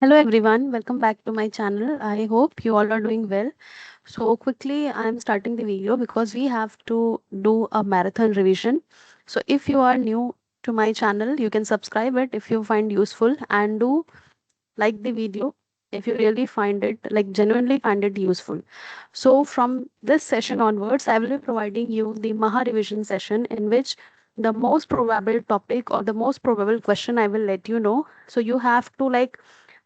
Hello everyone, welcome back to my channel. I hope you all are doing well. So quickly I am starting the video because we have to do a marathon revision. So if you are new to my channel, you can subscribe it if you find useful, and do like the video if you really find it, like genuinely find it useful. So from this session onwards, I will be providing you the Maha revision session, in which the most probable topic or the most probable question I will let you know. So you have to like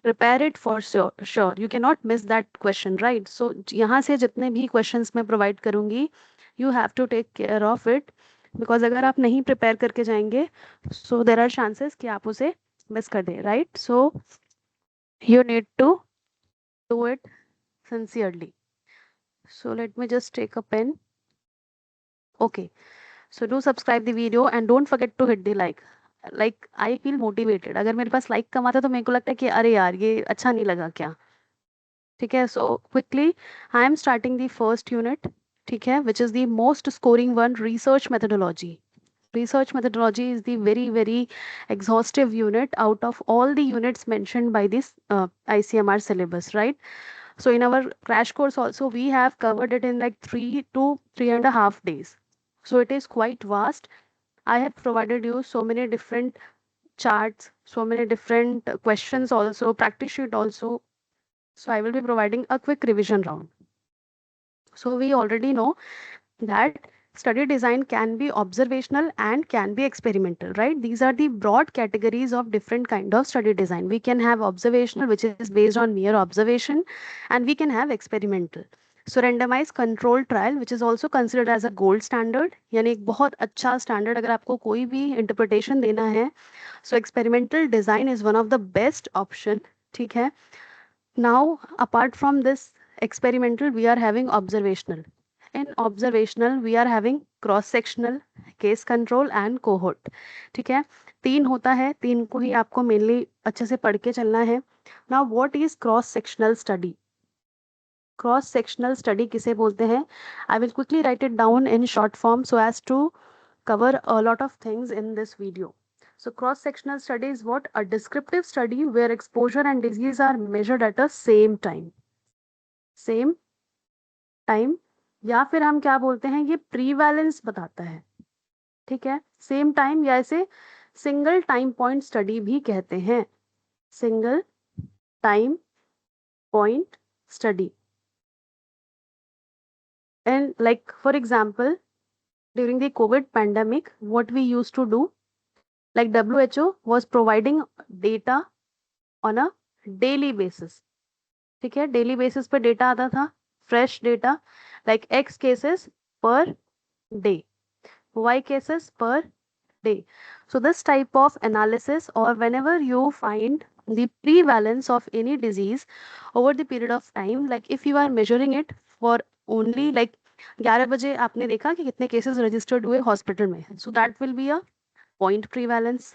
prepare it for sure. You cannot miss that question, right? So यहाँ से जितने भी questions मैं provide करूँगी, you have to take care of it, because अगर आप नहीं prepare करके जाएंगे, so there are chances कि आप उसे miss कर दें, right? So you need to do it sincerely. So let me just take a pen. Okay, so do subscribe the video and don't forget to hit the like I feel motivated. अगर मेरे पास like कम आता है तो मेरे को लगता है कि अरे यार ये अच्छा नहीं लगा क्या. ठीक है, so quickly I am starting the first unit. ठीक है, which is the most scoring one, research methodology. Research methodology is the very exhaustive unit out of all the units mentioned by this ICMR syllabus, right? So in our crash course also we have covered it in like 3 to 3.5 days. So it is quite vast. I have provided you so many different charts, so many different questions also, practice sheet also. So I will be providing a quick revision round. So we already know that study design can be observational and can be experimental, right? These are the broad categories of different kind of study design. We can have observational, which is based on mere observation, and we can have experimental. So randomized control trial, which is also considered as a gold standard, यानी एक बहुत अच्छा standard अगर आपको कोई भी interpretation देना है. So experimental design is one of the best option. ठीक है. Now, apart from this experimental, we are having observational. In observational, we are having cross-sectional, case control and cohort. ठीक है, तीन होता है, तीन को ही आपको मेनली अच्छे से पढ़ के चलना है. Now, what is cross-sectional study? Cross-sectional study किसे बोलते हैं? I will quickly write it down in short form so as to cover a lot of things in this video. So cross-sectional study is what? A descriptive study where exposure and disease are measured at a same time. Same time, या फिर हम क्या बोलते हैं, ये प्रीवैलेंस बताता है. ठीक है, सेम टाइम या इसे सिंगल टाइम पॉइंट स्टडी भी कहते हैं. Single time point study. And like for example, during the COVID pandemic, what we used to do, like WHO was providing data on a daily basis. ठीक है, daily basis पे data आता था, fresh data, like x cases per day, y cases per day. So this type of analysis, or whenever you find the prevalence of any disease over the period of time, like if you are measuring it for only like 11 बजे आपने देखा कि कितने cases registered हुए hospital में, so that will be a point prevalence.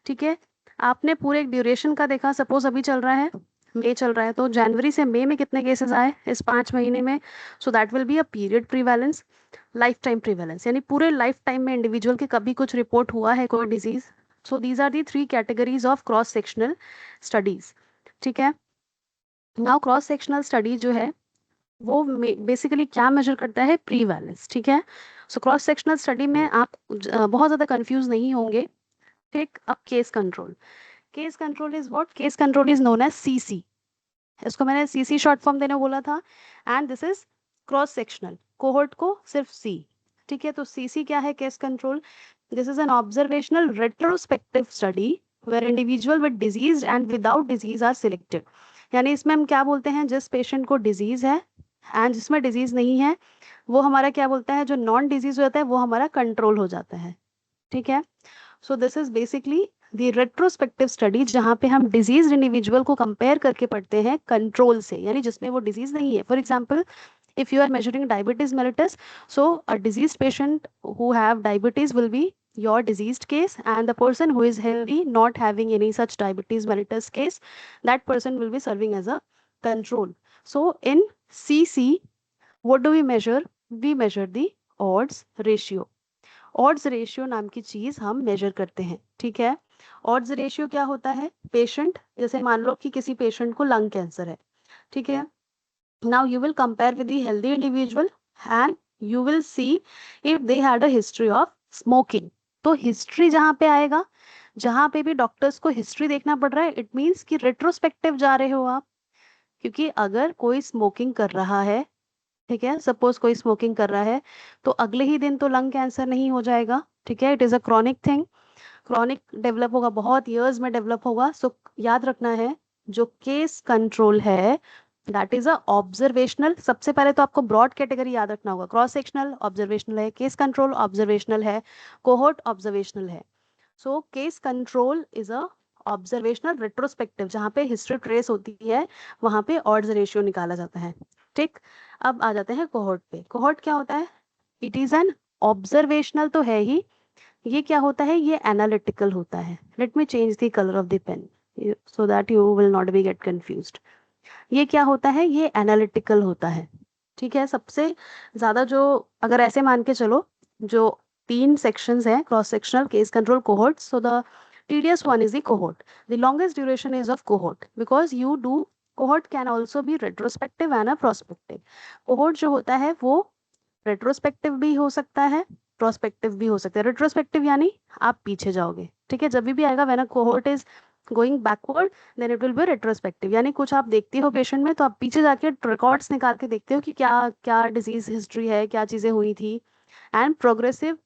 ठीक है, आपने पूरे एक ड्यूरेशन का देखा, सपोज अभी चल रहा है मई चल रहा है, तो जनवरी से मई में कितने केसेस आए इस 5 महीने में, so that will be a period prevalence. Lifetime prevalence, यानी पूरे लाइफ टाइम में इंडिविजुअल के कभी कुछ रिपोर्ट हुआ है कोई disease. So these are the 3 categories of cross sectional studies. ठीक है, नाउ क्रॉस सेक्शनल स्टडी जो है वो बेसिकली क्या मेजर करता है? प्रीवैलेंस. ठीक है, सो क्रॉस सेक्शनल स्टडी में आप बहुत ज़्यादा कंफ्यूज नहीं होंगे. ठीक, अब case control. Case control is what? Case control is known as CC. इसको मैंने सीसी शॉर्ट फॉर्म देने बोला था. And this is cross sectional, cohort को सिर्फ सी. ठीक है, तो सीसी क्या है? Case control. This is an observational retrospective study where individual with disease and without disease are selected. यानी इसमें हम क्या बोलते हैं, जिस पेशेंट को डिजीज है एंड जिसमें डिजीज नहीं है, वो हमारा क्या बोलता है, जो नॉन डिजीज होता है वो हमारा कंट्रोल हो जाता है. ठीक है, so this is basically the retrospective study, जहाँ पे हम डिजीज इंडिविजुअल को कंपेयर करके पढ़ते हैं कंट्रोल से, यानी जिसमें वो डिजीज नहीं है. For example, if you are measuring diabetes mellitus, so a diseased patient who have diabetes will be your diseased case, and the person who is healthy not having any such diabetes mellitus case, that person will be serving as a control. So in CC, what do we measure? We measure the odds ratio. Odds ratio नाम की चीज हम major करते हैं. ठीक है, odds ratio क्या होता है, पेशेंट, जैसे मान लो कि किसी पेशेंट को लंग कैंसर है, ठीक है, now you will compare with the healthy individual and you will see if they had a history of smoking. तो हिस्ट्री जहां पे आएगा, जहां पे भी डॉक्टर्स को हिस्ट्री देखना पड़ रहा है, इट मीन्स कि रेट्रोस्पेक्टिव जा रहे हो आप, क्योंकि अगर कोई स्मोकिंग कर रहा है, ठीक है, सपोज कोई स्मोकिंग कर रहा है, तो अगले ही दिन तो लंग कैंसर नहीं हो जाएगा, ठीक है, it is a chronic thing, chronic develop होगा, बहुत ईयर्स में डेवलप होगा। सो याद रखना है, जो केस कंट्रोल है दैट इज अ ऑब्जर्वेशनल, सबसे पहले तो आपको ब्रॉड कैटेगरी याद रखना होगा, क्रॉस सेक्शनल ऑब्जर्वेशनल है, केस कंट्रोल ऑब्जर्वेशनल है, कोहोर्ट ऑब्जर्वेशनल है। So case control is a observational retrospective, जहाँ पे हिस्ट्री ट्रेस होती है वहां पे ऑड्स रेशियो निकाला जाता है, ठीक। अब आ जाते हैं कोहोर्ट पे। कोहोर्ट क्या होता है, इट इज एन ऑब्जर्वेशनल तो है ही, ये क्या होता है, ये एनालिटिकल होता है। Let me change the colour of the pen so that you will not be get confused. ये क्या होता है, ये एनालिटिकल होता है, ठीक है। सबसे ज्यादा जो, अगर ऐसे मान के चलो, जो 3 सेक्शंस हैं, cross sectional, case control, cohort, so the tedious one is the cohort. The longest duration is of cohort because you do, cohort can also be retrospective and a prospective. cohort जो होता है वो retrospective भी हो सकता है, prospective भी हो सकता है। रेट्रोस्पेक्टिव यानी आप पीछे जाओगे, ठीक है, जब भी आएगा when a cohort is going backward then it will be retrospective, यानी कुछ आप देखते हो पेशेंट में तो आप पीछे जाके रिकॉर्ड्स निकाल के देखते हो कि क्या क्या डिजीज हिस्ट्री है, क्या चीजें हुई थी। एंड प्रोग्रेसिव,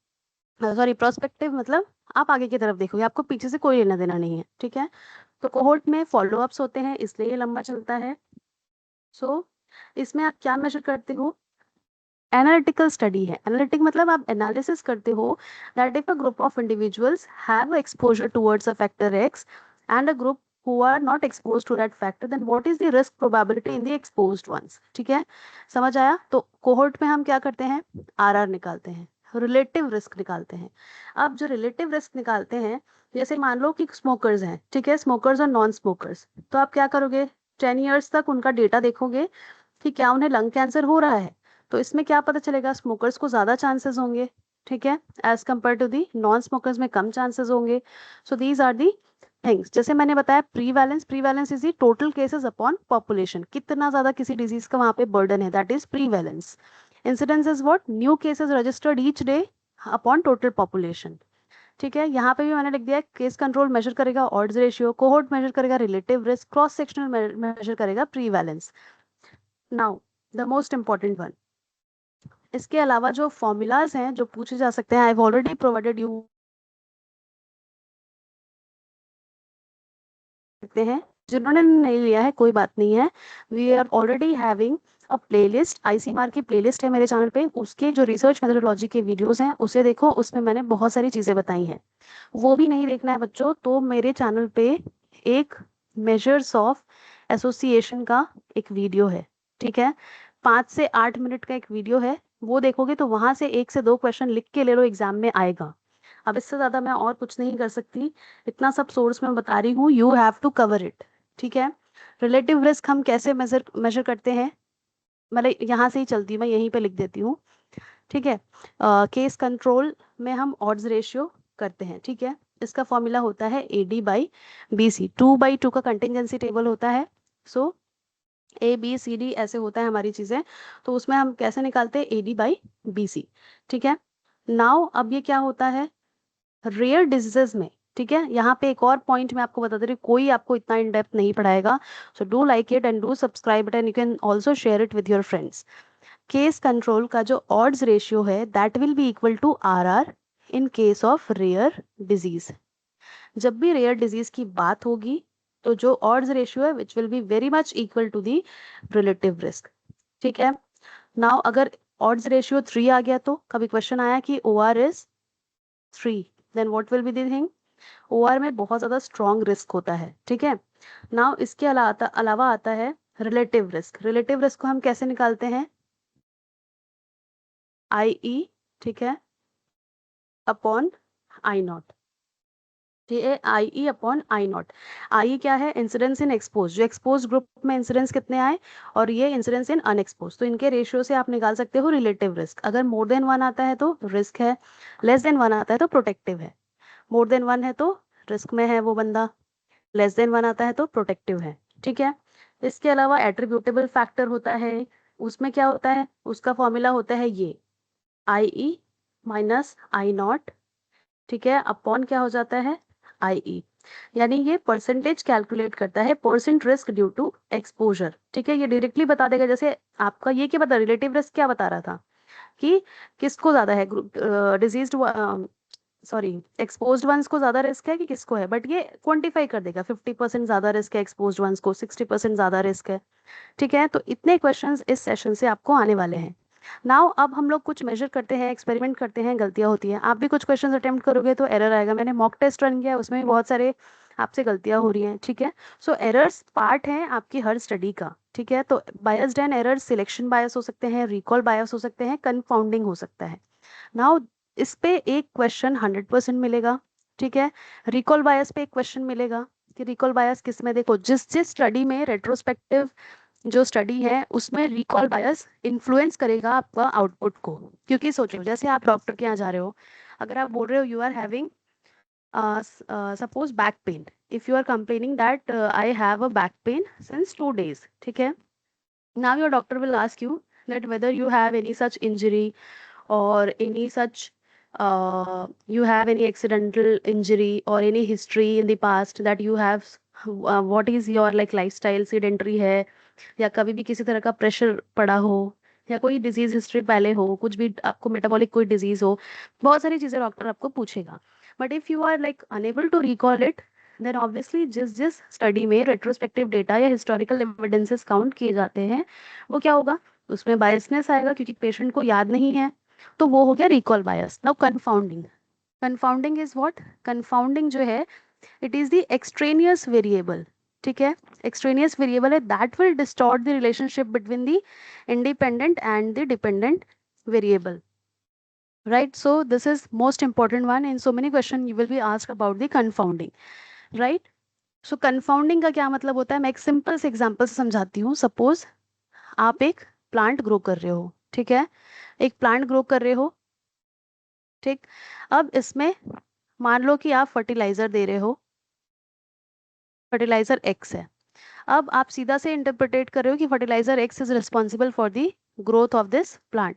सॉरी, प्रोस्पेक्टिव मतलब आप आगे की तरफ देखोगे, आपको पीछे से कोई लेना देना नहीं है, ठीक है। तो कोहोर्ट में फॉलो अप्स होते हैं, इसलिए ये लंबा चलता है। सो इसमें आप क्या मेजर करते हो, एनालिटिकल स्टडी है। एनालिटिक मतलब आप एनालिसिस करते हो that if a group of individuals have exposure towards a factor x and a group who are not exposed to that factor, then what is the risk probability in the exposed ones, ठीक है, समझ आया। तो cohort में हम क्या करते हैं, आरआर निकालते हैं, रिलेटिव रिस्क निकालते हैं। अब जो रिलेटिव रिस्क निकालते हैं, जैसे मान लो कि स्मोकर्स हैं, ठीक है, स्मोकर्स और नॉन स्मोकर्स, तो आप क्या करोगे, 10 ईयर्स तक उनका डेटा देखोगे कि क्या उन्हें लंग कैंसर हो रहा है। तो इसमें क्या पता चलेगा, स्मोकर्स को ज्यादा चांसेस होंगे, ठीक है, as compare to the non smokers में कम चांसेस होंगे। So these are the things. जैसे मैंने बताया prevalence, prevalence is the total cases upon population, कितना ज्यादा किसी डिजीज का वहां पे बर्डन है, that is prevalence. Incidence is what, new cases registered each day upon total population, ठीक है। यहाँ पे भी मैंने लिख दिया, केस कंट्रोल मेजर करेगा ऑड्स रेशियो, कोहोर्ट मेजर करेगा relative risk, cross sectional measure करेगा prevalence. Now the most important one, इसके अलावा जो फॉर्मूलाज हैं जो पूछे जा सकते हैं, I have already provided you सकते हैं, जिन्होंने नहीं लिया है कोई बात नहीं है, we are already having a playlist, ICMR की प्लेलिस्ट है मेरे चैनल पे, उसके जो रिसर्च मेथोडोलॉजी के वीडियोस हैं उसे देखो, उसमें मैंने बहुत सारी चीजें बताई हैं। वो भी नहीं देखना है बच्चों, तो मेरे चैनल पे एक मेजर्स ऑफ एसोसिएशन का एक वीडियो है, ठीक है, 5 से 8 मिनट का एक वीडियो है, वो देखोगे तो वहां से 1 से 2 क्वेश्चन लिख के ले लो, एग्जाम में आएगा। अब इससे ज्यादा मैं और कुछ नहीं कर सकती, इतना सब सोर्स में बता रही हूँ, you have to cover it, ठीक है। रिलेटिव रिस्क हम कैसे मेजर मेजर करते हैं, मतलब यहाँ से ही चलती हूँ, मैं यहीं पे लिख देती हूँ, ठीक है। केस कंट्रोल में हम ऑड्स रेशियो करते हैं, ठीक है, इसका फॉर्मूला होता है AD/BC, 2/2 का कंटिजेंसी टेबल होता है। सो ABCD ऐसे होता है हमारी चीजें, तो उसमें हम कैसे निकालते हैं, AD/BC, ठीक है। नाउ अब ये क्या होता है रेयर डिजीजेस में, ठीक है। यहाँ पे एक और पॉइंट मैं आपको बता दे रही हूँ, कोई आपको इतना इन डेप्थ नहीं पढ़ाएगा, so do like it and do subscribe it and you can also share it with your friends. Case control का जो ऑड्स रेशियो है that will be equal to RR in case of rare disease. जब भी rare disease की बात होगी तो जो ऑड्स रेशियो है which will be very much equal to the relative risk, ठीक है। नाउ अगर ऑड्स रेशियो 3 आ गया, तो कभी क्वेश्चन आया कि OR is 3, then what will be the thing, OR में बहुत ज्यादा स्ट्रॉन्ग रिस्क होता है, ठीक है। नाउ इसके अलावा आता है रिलेटिव रिस्क। रिलेटिव रिस्क को हम कैसे निकालते हैं, IE, ठीक है, upon I0, IE upon I0। आई क्या है, इंसिडेंस इन एक्सपोज, जो एक्सपोज ग्रुप में इंसिडेंस कितने आए, और ये इंसिडेंस इन अनएक्सपोज, तो इनके रेशियो से आप निकाल सकते हो रिलेटिव रिस्क। अगर मोर देन 1 आता है तो रिस्क है, लेस देन 1 आता है तो प्रोटेक्टिव है। मोर देन 1 है तो रिस्क में है वो बंदा, लेस देन 1 आता है तो प्रोटेक्टिव है, ठीक है। इसके अलावा एट्रीब्यूटेबल फैक्टर होता है, उसमें क्या होता है, उसका फॉर्मूला होता है ये IE माइनस I0, ठीक है, अपॉन क्या हो जाता है IE, यानी ये परसेंटेज कैलकुलेट करता है, percent risk due to exposure, ठीक है। ये डायरेक्टली बता देगा, जैसे आपका ये क्या बता, रिलेटिव रिस्क क्या बता रहा था कि किसको ज्यादा है, डिजीज, सॉरी, एक्सपोज्ड वंस को ज्यादा रिस्क है कि किसको है, बट ये क्वांटिफाई कर देगा, 50% ज्यादा रिस्क है एक्सपोज्ड वंस को, 60% ज्यादा रिस्क है, ठीक है। तो इतने क्वेश्चंस इस सेशन से आपको आने वाले हैं। नाउ अब हम लोग कुछ मेजर करते हैं, एक्सपेरिमेंट करते हैं, गलतियां होती हैं, आप भी कुछ क्वेश्चंस अटेम्प्ट करोगे तो एरर आएगा। मैंने मॉक टेस्ट रन किया, उसमें भी बहुत सारे आपसे गलतियां हो रही हैं, ठीक है। सो एरर्स पार्ट हैं आपकी हर स्टडी का, ठीक है। तो बायस्ड एंड एरर्स सिलेक्शन बायस हो सकते हैं, रिकॉल बायस हो सकते हैं, कन्फाउंडिंग हो सकता है। नाउ इस पे एक क्वेश्चन 100% मिलेगा, ठीक है। रिकॉल बायस पे एक क्वेश्चन मिलेगा कि रिकॉल बायस किस में, देखो जिस जिस स्टडी में रेट्रोस्पेक्टिव जो स्टडी है उसमें रिकॉल बायस इन्फ्लुएंस करेगा आपका आउटपुट को, क्योंकि सोचो जैसे आप डॉक्टर के यहाँ जा रहे हो, अगर आप बोल रहे हो you are having suppose back pain, if you are complaining that I have a back pain since 2 days, ठीक है। Now your doctor will ask you that whether you have any such injury or any such you have any accidental injury or any history in the past that you have, what is your like lifestyle, sedentary है या कभी भी किसी तरह का pressure पड़ा हो या कोई डिजीज हिस्ट्री पहले हो, कुछ भी आपको मेटाबॉलिक कोई डिजीज हो, बहुत सारी चीजें डॉक्टर आपको पूछेगा। But if you are like unable to recall it, then obviously जिस जिस स्टडी में रेट्रोस्पेक्टिव डेटा या हिस्टोरिकल एविडेंसेस काउंट किए जाते हैं वो क्या होगा, उसमें बायसनेस आएगा क्योंकि पेशेंट को याद नहीं है, तो वो हो गया recall bias. Now confounding, confounding is what, confounding जो है it is the extraneous variable, ठीक है। एक्सट्रेनियस वेरिएबल है that will distort the relationship between the independent and the dependent variable, right? So this is most important one, in so many question you will be asked about the confounding, right? So confounding का क्या मतलब होता है, मैं एक simple से example से समझाती हूँ। सपोज आप एक प्लांट ग्रो कर रहे हो, ठीक है, एक प्लांट ग्रो कर रहे हो, ठीक। अब इसमें मान लो कि आप फर्टिलाइजर दे रहे हो, फर्टिलाइजर एक्स है। अब आप सीधा से इंटरप्रिटेट कर रहे हो कि fertiliser X is responsible for the growth of this plant,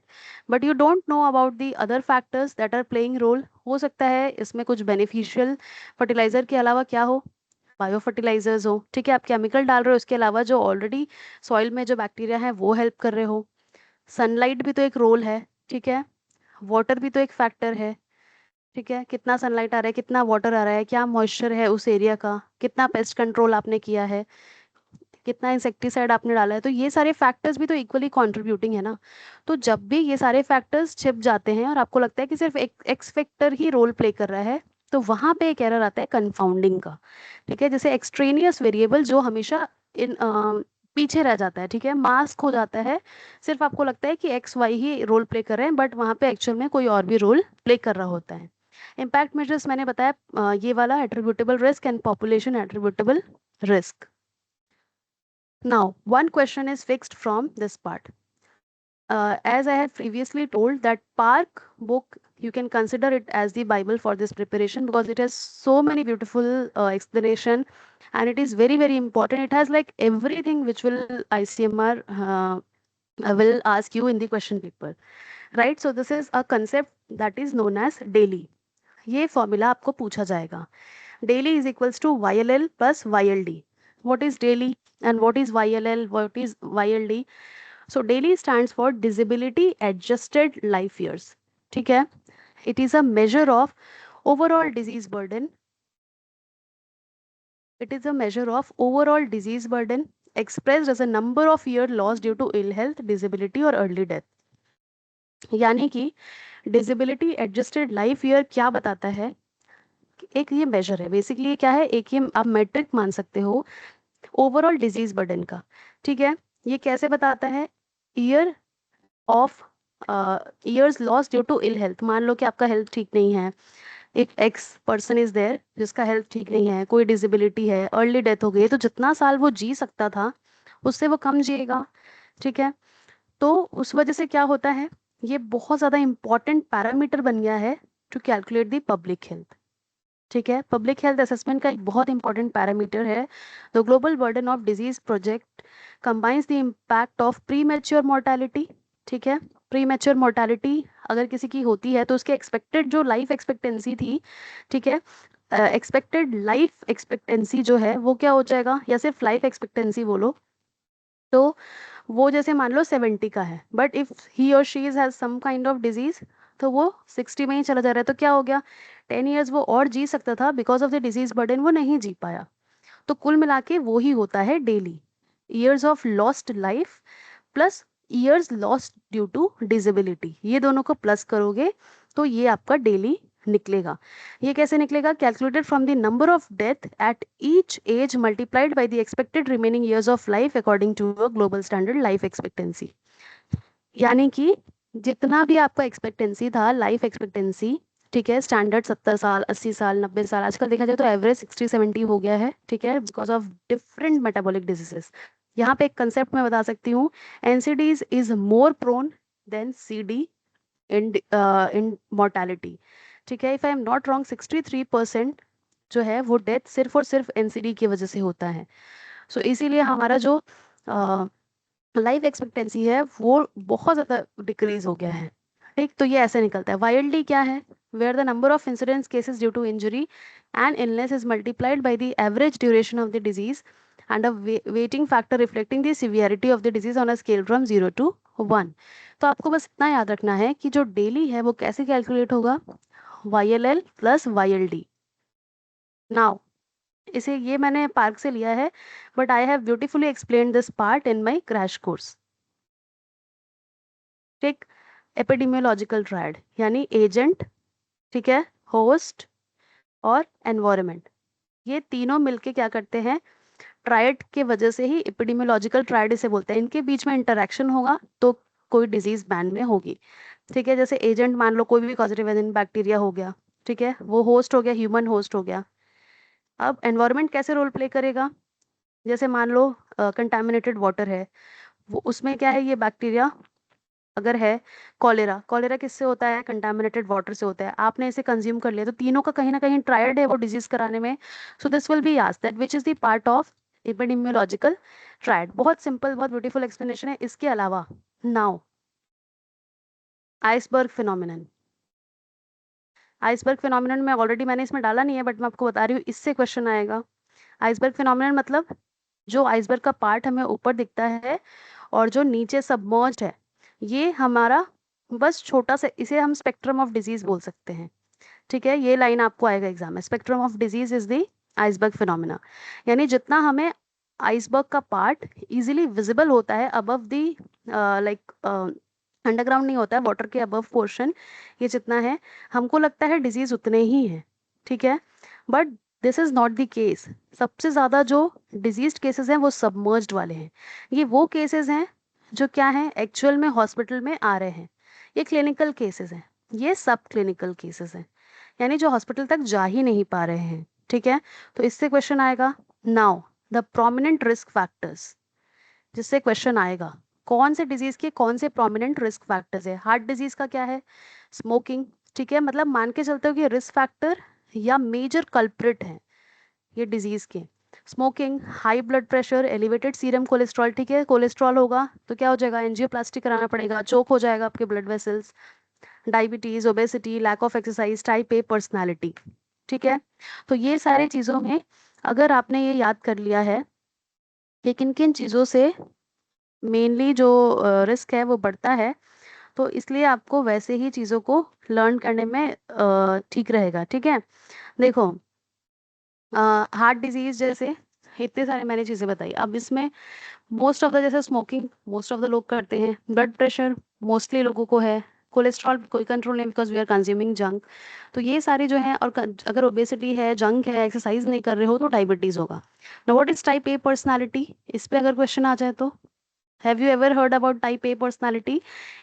but you don't know about the other factors that are playing role. हो सकता है इसमें कुछ बेनिफिशियल फर्टिलाइजर के अलावा क्या हो, बायो फर्टिलाइजर्स हो, ठीक है। आप केमिकल डाल रहे हो, इसके अलावा जो ऑलरेडी सॉइल में जो बैक्टीरिया है वो हेल्प कर रहे हो। सनलाइट भी तो एक रोल है, ठीक है। वाटर भी तो एक फैक्टर है, ठीक है। कितना सनलाइट आ रहा है, कितना वाटर आ रहा है, क्या मॉइस्चर है उस एरिया का, कितना पेस्ट कंट्रोल आपने किया है, कितना इंसेक्टिसाइड आपने डाला है, तो ये सारे फैक्टर्स भी तो इक्वली कंट्रीब्यूटिंग है ना। तो जब भी ये सारे फैक्टर्स छिप जाते हैं और आपको लगता है कि सिर्फ एक एक्स फैक्टर ही रोल प्ले कर रहा है, तो वहां पे एक एरर आता है कंफाउंडिंग का, ठीक है। जैसे एक्सट्रेनियस वेरिएबल जो हमेशा इन पीछे रह जाता है, ठीक है, मास्क हो जाता है, सिर्फ आपको लगता है कि एक्स वाई ही रोल प्ले कर रहे हैं, बट वहां पे एक्चुअल में कोई और भी रोल प्ले कर रहा होता है। इम्पैक्ट मेजर्स मैंने बताया, ये वाला attributable risk and population attributable risk. Now, one question is fixed from this part. As I had previously told that Park book, you can consider it as the Bible for this preparation because it has so many beautiful explanation and it is very, very important. It has like everything which will ICMR will ask you in the question paper, right? So this is a concept that is known as daily. ये formula आपको पूछा जाएगा। Daily is equals to YLL plus YLD. What is daily and what is YLL? What is YLD? So daily stands for disability adjusted life years. ठीक है? It is a measure of overall disease burden. It is a measure of overall disease burden expressed as a number of years lost due to ill health, disability or early death. यानी कि disability adjusted life year क्या बताता है, एक ये major है, basically ये क्या है, एक ये आप मेट्रिक मान सकते हो ओवरऑल डिजीज बर्डन का, ठीक है। ये कैसे बताता है, year of years loss due to ill health. मान लो कि आपका हेल्थ ठीक नहीं है, एक एक्स पर्सन इज देयर जिसका हेल्थ ठीक नहीं है, कोई डिसेबिलिटी है, अर्ली डेथ हो गई, तो जितना साल वो जी सकता था उससे वो कम जिएगा, ठीक है। तो उस वजह से क्या होता है, ये बहुत ज्यादा इंपॉर्टेंट पैरामीटर बन गया है to calculate the public health. ठीक है। पब्लिक हेल्थ असेसमेंट का एक बहुत इंपॉर्टेंट पैरामीटर है the global burden of disease project combines the impact of premature mortality. ठीक है, प्री मैच्योर मोर्टालिटी अगर किसी की होती है तो उसके एक्सपेक्टेड जो लाइफ एक्सपेक्टेंसी थी, ठीक है, एक्सपेक्टेड लाइफ एक्सपेक्टेंसी जो है वो क्या हो जाएगा, या सिर्फ लाइफ एक्सपेक्टेंसी बोलो तो वो जैसे मान लो 70 का है, बट इफ ही और she is has some kind of disease तो वो 60 में ही चला जा रहा है, तो क्या हो गया, 10 years वो और जी सकता था, because of the disease burden वो नहीं जी पाया। तो कुल मिला के वो ही होता है DALY years of lost life plus years lost due to disability, ये दोनों को प्लस करोगे तो ये आपका डेली निकलेगा। ये कैसे निकलेगा, calculated from the number of death at each age multiplied by the expected remaining years of life according to a global standard life expectancy. यानी कि जितना भी आपका एक्सपेक्टेंसी था, लाइफ एक्सपेक्टेंसी, ठीक है, स्टैंडर्ड 70 साल, 80 साल, 90 साल, आजकल देखा जाए तो एवरेज 60-70 हो गया है, ठीक है, because of different metabolic diseases. यहाँ पे एक कंसेप्ट मैं बता सकती हूँ, NCDs is more prone than CD in mortality. ठीक है, if I am not wrong 63% जो है वो डेथ सिर्फ और सिर्फ एनसीडी की वजह से होता है। सो इसीलिए हमारा जो लाइफ एक्सपेक्टेंसी है वो बहुत ज़्यादा डिक्रीज हो गया है। ठीक, तो ये ऐसे निकलता है। वाइल्डली क्या है, where the number of incidence cases due to injury and illness is multiplied by the average duration of the disease and a weighting factor reflecting the severity of the disease on a scale from 0 to 1। तो आपको बस इतना याद रखना है कि जो daily है वो कैसे कैलकुलेट होगा, YLL प्लस YLD। नाउ इसे ये मैंने पार्क से लिया है, but I have beautifully explain this part in my crash course. ठीक, एपिडेमियोलॉजिकल ट्रायड यानी एजेंट, ठीक है, होस्ट और एनवायरनमेंट, ये तीनों मिलके क्या करते हैं, ट्रायड के वजह से ही एपिडेमियोलॉजिकल ट्रायड इसे बोलते हैं। इनके बीच में इंटरेक्शन होगा तो कोई डिजीज बैन में होगी। ठीक है, जैसे एजेंट मान लो कोई भी पॉजिटिव एजेंट बैक्टीरिया हो गया, ठीक है, वो होस्ट हो गया, ह्यूमन होस्ट हो गया। अब एनवायरनमेंट कैसे रोल प्ले करेगा, जैसे मान लो कंटामिनेटेड वाटर है, वो उसमें क्या है, ये बैक्टीरिया अगर है, कॉलेरा, कॉलेरा किससे होता है, कंटामिनेटेड वाटर से होता है, आपने इसे कंज्यूम कर लिया, तो तीनों का कहीं ना कहीं ट्रायड है वो डिजीज कराने में। So this will be asked that which is the part of epidemiological triad. बहुत सिंपल, बहुत ब्यूटीफुल एक्सप्लेनेशन है। इसके अलावा now iceberg phenomenon, iceberg phenomenon में ऑलरेडी मैंने इसमें डाला नहीं है, बट मैं आपको बता रही हूँ, इससे क्वेश्चन आएगा। आइसबर्ग फिनोमिनन मतलब जो आइसबर्ग का पार्ट हमें ऊपर दिखता है और जो नीचे सबमर्ज्ड है, ये हमारा बस छोटा सा, इसे हम स्पेक्ट्रम ऑफ डिजीज बोल सकते हैं। ठीक है, ये लाइन आपको आएगा एग्जाम में, spectrum of disease is the iceberg phenomena. यानी जितना हमें आइसबर्ग का पार्ट इजीली विजिबल होता है अबव द लाइक अंडरग्राउंड नहीं होता है, वाटर के अबव पोर्शन, ये जितना है हमको लगता है डिजीज उतने ही है। ठीक है, but this is not the case. सबसे ज्यादा जो डिजीज केसेस हैं वो सबमर्ज्ड वाले हैं। ये वो केसेस हैं जो क्या है, एक्चुअल में हॉस्पिटल में आ रहे हैं। ये क्लिनिकल केसेस हैं, ये सब क्लिनिकल केसेस हैं, यानी जो हॉस्पिटल तक जा ही नहीं पा रहे हैं। ठीक है, तो इससे क्वेश्चन आएगा now the prominent risk factors, जिससे क्वेश्चन आएगा कौन से डिजीज के कौन से प्रोमिनेंट रिस्क फैक्टर्स है। हार्ट डिजीज का क्या है, स्मोकिंग। ठीक है, मतलब मान के चलते हो कि रिस्क फैक्टर या मेजर कल्प्रिट है ये डिजीज के, smoking, high blood pressure, elevated serum cholesterol. ठीक है, कोलेस्ट्रॉल होगा तो क्या हो जाएगा, एंजियोप्लास्टी कराना पड़ेगा, चोक हो जाएगा आपके blood vessels, diabetes, obesity, lack of exercise, type A personality. ठीक है, तो ये सारी चीजों में अगर आपने ये याद कर लिया है कि किन किन चीजों से मेनली जो रिस्क है वो बढ़ता है, तो इसलिए आपको वैसे ही चीज़ों को लर्न करने में ठीक रहेगा। ठीक है, देखो हार्ट डिजीज जैसे इतने सारे मैंने चीज़ें बताई, अब इसमें मोस्ट ऑफ द, जैसे स्मोकिंग मोस्ट ऑफ द लोग करते हैं, ब्लड प्रेशर मोस्टली लोगों को है, कोलेस्ट्रॉल कोई कंट्रोल नहीं because we are consuming junk. तो ये सारी जो है, और अगर ओबेसिटी है, जंक है, एक्सरसाइज नहीं कर रहे हो तो डायबिटीज होगा। Now what is type A personality, इस पे अगर क्वेश्चन आ जाए तो have you ever heard about type A personality?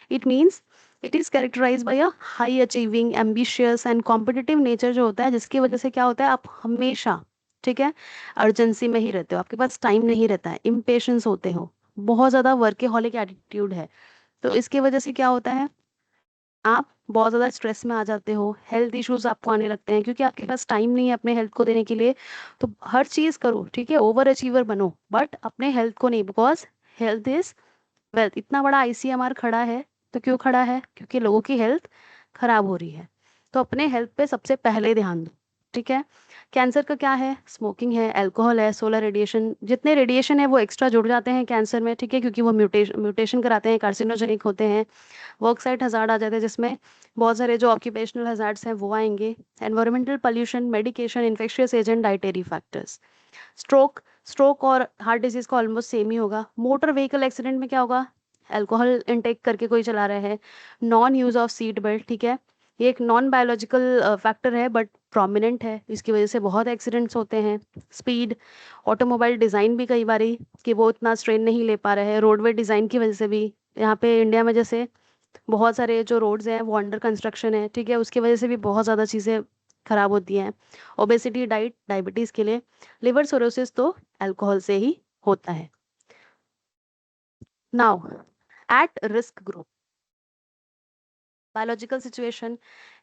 It means it is characterized by a high achieving, ambitious and competitive nature जो होता है, जिसकी वजह से क्या होता है, आप हमेशा, ठीक है, अर्जेंसी में ही रहते हो, आपके पास टाइम नहीं रहता है, इम्पेशंस होते हो, बहुत ज़्यादा वर्केहॉलिक एटीट्यूड है। तो इसकी वजह से क्या होता है, आप बहुत ज़्यादा स्ट्रेस में आ जाते हो, हेल्थ इश्यूज आपको आने लगते हैं क्योंकि आपके पास टाइम नहीं है अपने हेल्थ को देने के लिए। तो हर चीज़ करो, ठीक है, ओवर अचीवर बनो, बट अपने हेल्थ को नहीं, बिकॉज हेल्थ इज वेल्थ। इतना बड़ा आईसीएमआर खड़ा है, तो क्यों खड़ा है? क्योंकि लोगों की हेल्थ खराब हो रही है। तो अपने हेल्थ पे सबसे पहले ध्यान दो, ठीक है। कैंसर का क्या है? स्मोकिंग है, अल्कोहल है, सोलर रेडिएशन, जितने रेडिएशन है वो एक्स्ट्रा जुड़ जाते हैं कैंसर में, ठीक है, क्योंकि वो म्यूटेशन कराते हैं, कार्सिनोजेनिक होते हैं। वर्क साइट हजार्ड आ जाते हैं, जिसमें बहुत सारे जो ऑक्यूपेशनल हजार्ड्स हैं वो आएंगे। Environmental pollution, medication, infectious agent, dietary factors. Stroke, stroke और हार्ट डिजीज का ऑलमोस्ट सेम ही होगा। मोटर व्हीकल एक्सीडेंट में क्या होगा? अल्कोहल इनटेक करके कोई चला रहा है। Non use of seat belt, ठीक है, ये एक नॉन बायोलॉजिकल फैक्टर है बट प्रोमिनेंट है, इसकी वजह से बहुत एक्सीडेंट्स होते हैं। स्पीड, ऑटोमोबाइल डिज़ाइन भी कई बारी कि वो इतना स्ट्रेन नहीं ले पा रहे हैं, रोडवे डिज़ाइन की वजह से भी। यहाँ पे इंडिया में जैसे बहुत सारे जो रोड्स हैं वो अंडर कंस्ट्रक्शन है, ठीक है, उसकी वजह से भी बहुत ज़्यादा चीज़ें खराब होती हैं। ओबेसिटी, डायबिटीज़ के लिए। लिवर सिरोसिस तो अल्कोहल से ही होता है। Now, at risk group, biological situation,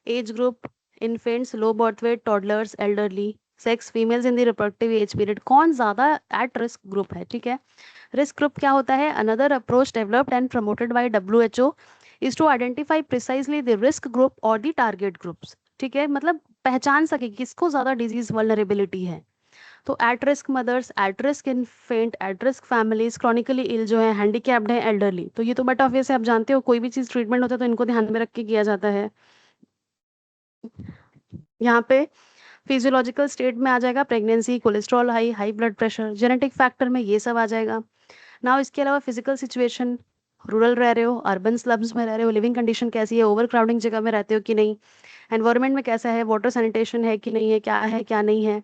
age group, infants, low birth weight, toddlers, elderly, sex, females in the reproductive age period, कौन ज़्यादा एट रिस्क ग्रुप है, ठीक है। रिस्क ग्रुप क्या होता है? Another approach developed and promoted by WHO is to identify precisely the risk group और the target groups, ठीक है, मतलब पहचान सके किसको ज़्यादा डिजीज वल्नरेबिलिटी है। तो at risk mothers, at risk infant, at risk families, chronically ill जो है, हैंडीकैप्ड है, एल्डरली। तो ये तो बट ऑब्वियस है, आप जानते हो कोई भी चीज़ ट्रीटमेंट होता है तो इनको ध्यान में रख के किया जाता है। यहाँ पे फिजियोलॉजिकल स्टेट में आ जाएगा pregnancy, cholesterol high, high blood pressure, genetic factor में ये सब आ जाएगा। ना इसके अलावा फिजिकल सिचुएशन, रूरल रह रहे हो, अर्बन स्लम्स में रह रहे हो, लिविंग कंडीशन कैसी है, ओवर क्राउडिंग जगह में रहते हो कि नहीं, एनवायरनमेंट में कैसा है, वाटर सैनिटेशन है कि नहीं है क्या नहीं है।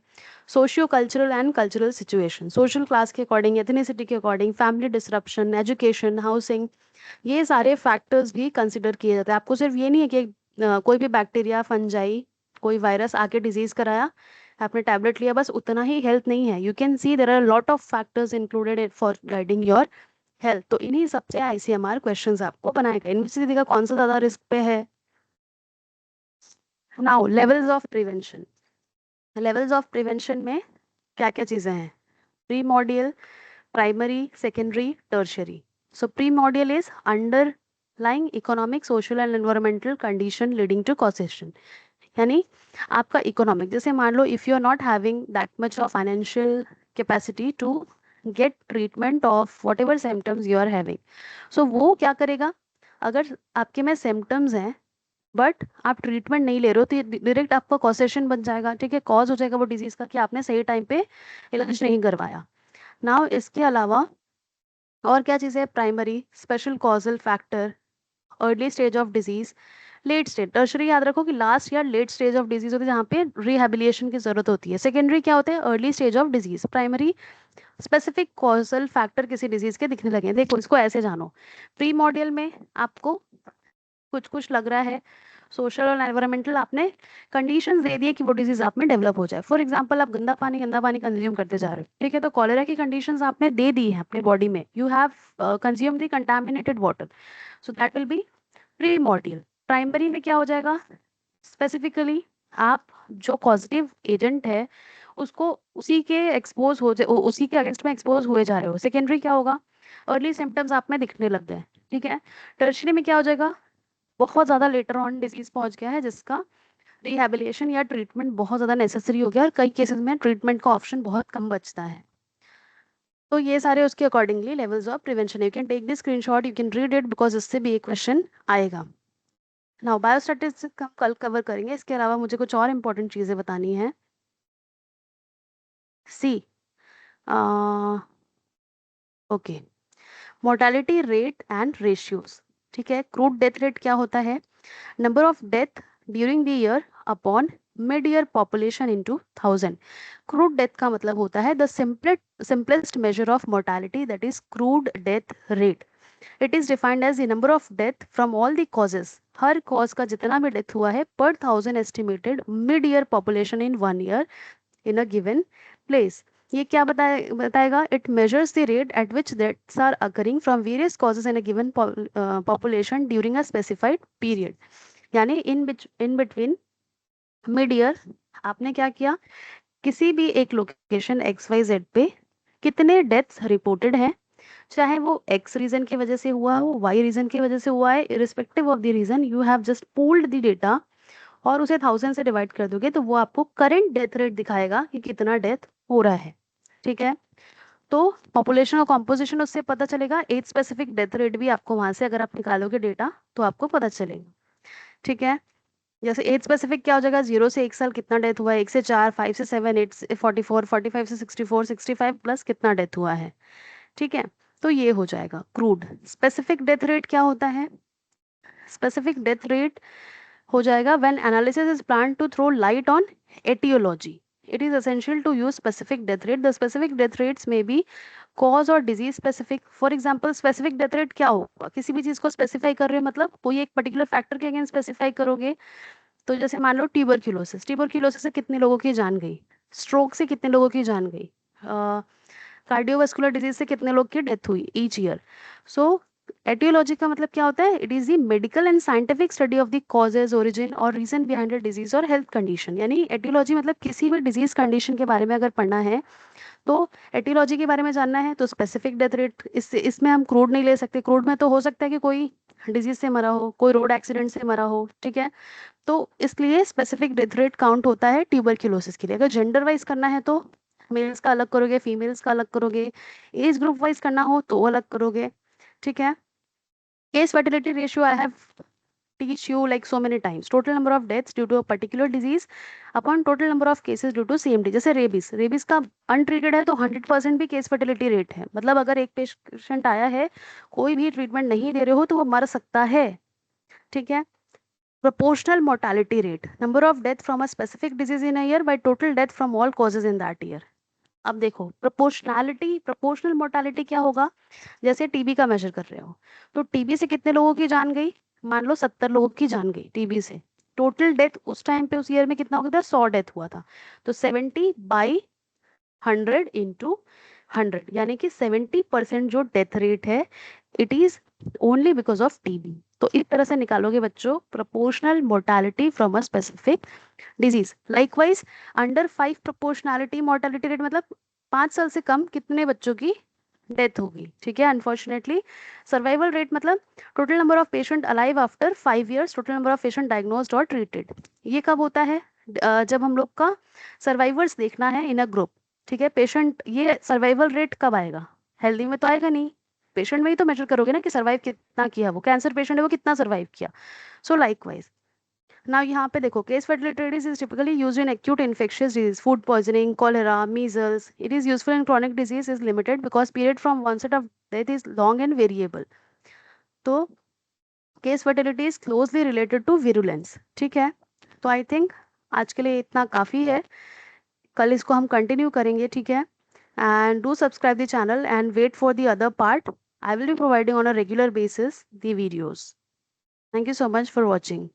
Socio cultural and cultural situation, social class के अकॉर्डिंग, एथनिसिटी के according, family disruption, education, housing, ये सारे फैक्टर्स भी कंसिडर किए जाते हैं। आपको सिर्फ ये नहीं है कि कोई भी बैक्टीरिया, फंजाई, कोई वायरस आके डिजीज कराया, आपने टैबलेट लिया, बस उतना ही हेल्थ नहीं है। You can see there are lot of factors included for guiding your health. तो इन्हीं सबसे आईसीएमआर क्वेश्चंस आपको बनाएगा। इनमें से देखा कौन सा ज्यादा रिस्क पे है। Now, levels of prevention, levels of prevention में क्या क्या चीजें हैं? Primordial, primary, secondary, tertiary. So primordial is underlying economic, social and environmental condition leading to causation, यानी आपका इकोनॉमिक, जैसे मान लो if you are not having that much of financial capacity to get treatment of whatever symptoms you are having, so वो क्या करेगा? अगर आपके में सिम्टम्स हैं बट आप ट्रीटमेंट नहीं ले रहे हो तो ये डायरेक्ट आपका कॉसेशन बन जाएगा, ठीक है, कॉज हो जाएगा वो डिजीज का कि आपने सही टाइम पे इलाज नहीं करवाया। नाउ इसके अलावा और क्या चीज़ है? Primary, special causal factor, early stage of disease, late stage. Tertiary याद रखो कि लास्ट या लेट स्टेज ऑफ डिजीज होती है जहाँ पे रिहेबिलिटेशन की जरूरत होती है। सेकेंडरी क्या होते हैं? Early stage of disease. Primary, specific causal factor किसी डिजीज के दिखने लगे। देखो इसको ऐसे जानो, प्री मॉड्यूल में आपको कुछ कुछ लग रहा है, सोशल और एनवायरमेंटल आपने कंडीशंस दे दिए कि वो डिजीज आप में डेवलप हो जाए। फॉर एग्जांपल, आप गंदा पानी कंज्यूम करते जा रहे हो, ठीक है, तो कॉलेरा की कंडीशंस आपने दे दी है अपने बॉडी में, you have consume the contaminated water, so that will B primordial. Primary में क्या हो जाएगा? स्पेसिफिकली आप जो पॉजिटिव एजेंट है उसको उसी के एक्सपोज हो जाए, उसी के अगेंस्ट में एक्सपोज हुए जा रहे हो। सेकेंडरी क्या होगा? अर्ली सिम्टम्स आप में दिखने लग गए, ठीक है। टर्शरी में क्या हो जाएगा? बहुत ज्यादा लेटर ऑन डिजीज पहुंच गया है जिसका रिहेबिलिटेशन या ट्रीटमेंट बहुत ज्यादा नेसेसरी हो गया, और कई केसेस में ट्रीटमेंट का ऑप्शन बहुत कम बचता है। तो ये सारे उसके accordingly levels of prevention, you can take this screenshot, you can read it, because इससे भी एक क्वेश्चन आएगा। नाउ बायोस्टैटिस्टिक्स हम कल कवर करेंगे, इसके अलावा मुझे कुछ और इंपॉर्टेंट चीजें बतानी है। See, okay, mortality rate and ratios, ठीक है। क्रूड डेथ रेट क्या होता है? Number of death during the year upon mid year population into 1000। Crude death का मतलब होता है the simplest measure of mortality, that is crude death rate. It is defined as the number of death from all the causes, हर cause का जितना भी death हुआ है per 1000 estimated mid year population in 1 year in a given place. ये क्या बताएगा? It measures the rate at which deaths are occurring from various causes in a given population during a specified period. यानी in between mid year आपने क्या किया, किसी भी एक लोकेशन XYZ पे कितने डेथ्स रिपोर्टेड हैं, चाहे वो X रीजन की वजह से हुआ हो, Y रीजन की वजह से हुआ है, irrespective of the reason, you have just pooled the data और उसे 1000 से डिवाइड कर दोगे तो वो आपको करंट डेथ रेट दिखाएगा कि कितना डेथ हो रहा है। ठीक है, तो पॉपुलेशन और कॉम्पोजिशन उससे पता चलेगा, एज स्पेसिफिक डेथ रेट भी आपको वहां से अगर आप निकालोगे डेटा तो आपको पता चलेगा। ठीक है, जैसे एज स्पेसिफिक क्या हो जाएगा, 0 से 1 साल कितना डेथ हुआ है, 1 से 4, 5 से 7, 8 से 44, 45 से 64, 65 प्लस कितना डेथ हुआ है। ठीक है, तो ये हो जाएगा क्रूड। स्पेसिफिक डेथ रेट क्या होता है? स्पेसिफिक डेथ रेट हो जाएगा when analysis is plan to throw light on aetiology, it is essential to use specific death rate. The specific death rates में बी कॉज और disease specific. For example specific death rate क्या होगा, किसी भी चीज को स्पेसिफाई कर रहे हो मतलब कोई एक पर्टिकुलर फैक्टर के अगेंस्ट स्पेसिफाई करोगे। तो जैसे मान लो ट्यूबरक्यूलोसिस, ट्यूबरक्यूलोसिस से कितने लोगों की जान गई, स्ट्रोक से कितने लोगों की जान गई, कार्डियोवास्कुलर डिजीज से कितने लोग की डेथ हुई ईच ईयर। सो एटियोलॉजी का मतलब क्या होता है? It is the medical and scientific study of the causes, origin और रीजन बिहाइंड द डिजीज और हेल्थ कंडीशन। यानी एटियोलॉजी मतलब किसी भी डिजीज कंडीशन के बारे में अगर पढ़ना है तो एटियोलॉजी के बारे में जानना है तो स्पेसिफिक डेथ रेट, इसमें हम क्रूड नहीं ले सकते। क्रूड में तो हो सकता है कि कोई डिजीज से मरा हो, कोई रोड एक्सीडेंट से मरा हो। ठीक है, तो इसलिए स्पेसिफिक डेथ रेट काउंट होता है ट्यूबरक्यूलोसिस के लिए। अगर जेंडर वाइज करना है तो मेल्स का अलग करोगे, फीमेल्स का अलग करोगे, एज ग्रुप वाइज करना हो तो अलग करोगे। ठीक है, case fertility ratio I have teach you like so many times, total number of deaths due to a particular disease upon total number of cases due to same disease। जैसे rabies, rabies का untreated है तो 100% भी case fertility rate है। मतलब अगर एक patient आया है, कोई भी ट्रीटमेंट नहीं दे रहे हो तो वो मर सकता है। ठीक है, proportional mortality rate, number of death from a specific disease in a year by total death from all causes in that year। अब देखो प्रोपोर्शनैलिटी, प्रोपोर्शनल मोर्टालिटी क्या होगा, जैसे टीबी का मेजर कर रहे हो तो टीबी से कितने लोगों की जान गई, मान लो 70 लोगों की जान गई टीबी से। टोटल डेथ उस टाइम पे उस ईयर में कितना हो गया था, 100 डेथ हुआ था। तो 70/100 यानी कि 70% जो डेथ रेट है it is only because of TB. तो इस तरह से निकालोगे बच्चों proportional mortality from a specific disease. Likewise under 5 proportionality mortality rate मतलब 5 साल से कम कितने बच्चों की डेथ होगी। ठीक है, अनफॉर्चुनेटली सर्वाइवल रेट मतलब total number of patient alive after 5 years, total number of patient diagnosed और ट्रीटेड। ये कब होता है? जब हम लोग का सर्वाइवर्स देखना है इन अ ग्रुप। ठीक है, पेशेंट ये सर्वाइवल रेट कब आएगा, हेल्दी में तो आएगा नहीं, पेशेंट में ही तो मेजर करोगे ना कि सर्वाइव कितना किया, वो कैंसर पेशेंट है वो कितना सर्वाइव किया। सो लाइकवाइज नाउ यहाँ पे देखो case fertility is typically used in acute infectious disease, food poisoning, cholera, measles. It is useful in chronic disease is limited because period from onset of death is long and variable. तो case fertility is closely related to virulence. ठीक है, तो I think आज के लिए इतना काफ़ी है, कल इसको हम कंटिन्यू करेंगे। ठीक है, and do subscribe the channel and wait for the other part. I will be providing on a regular basis the videos. Thank you so much for watching.